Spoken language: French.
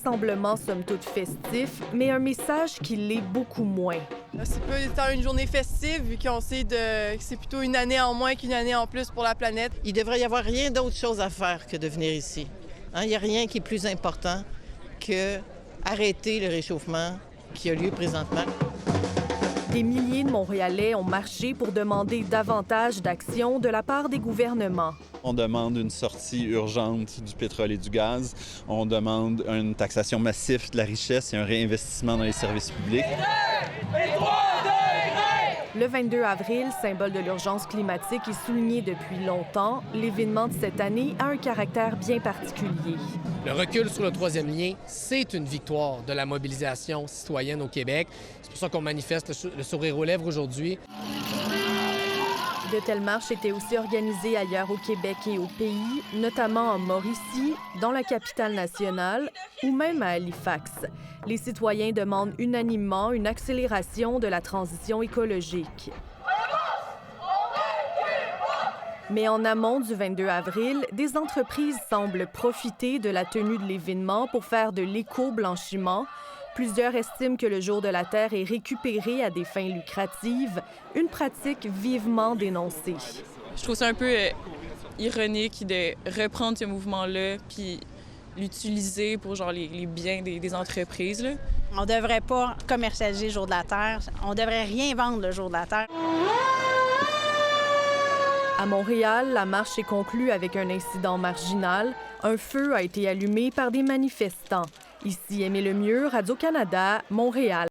rassemblement somme toute festif, mais un message qui l'est beaucoup moins. C'est pas tant une journée festive, vu qu'on sait que c'est plutôt une année en moins qu'une année en plus pour la planète. Il devrait y avoir rien d'autre chose à faire que de venir ici. Il n'y a rien qui est plus important que arrêter le réchauffement qui a lieu présentement. Des milliers de Montréalais ont marché pour demander davantage d'action de la part des gouvernements. On demande une sortie urgente du pétrole et du gaz. On demande une taxation massive de la richesse et un réinvestissement dans les services publics. Le 22 avril, symbole de l'urgence climatique et souligné depuis longtemps, l'événement de cette année a un caractère bien particulier. Le recul sur le troisième lien, c'est une victoire de la mobilisation citoyenne au Québec. C'est pour ça qu'on manifeste le sourire aux lèvres aujourd'hui. De telles marches étaient aussi organisées ailleurs au Québec et au pays, notamment en Mauricie, dans la capitale nationale ou même à Halifax. Les citoyens demandent unanimement une accélération de la transition écologique. Mais en amont du 22 avril, des entreprises semblent profiter de la tenue de l'événement pour faire de l'éco-blanchiment. Plusieurs estiment que le jour de la Terre est récupéré à des fins lucratives, une pratique vivement dénoncée. Je trouve ça un peu ironique de reprendre ce mouvement-là puis l'utiliser pour genre, les biens des entreprises. Là. On ne devrait pas commercialiser le jour de la Terre. On ne devrait rien vendre le jour de la Terre. À Montréal, la marche s'est conclue avec un incident marginal. Un feu a été allumé par des manifestants. Ici Aimée Lemieux, Radio-Canada, Montréal.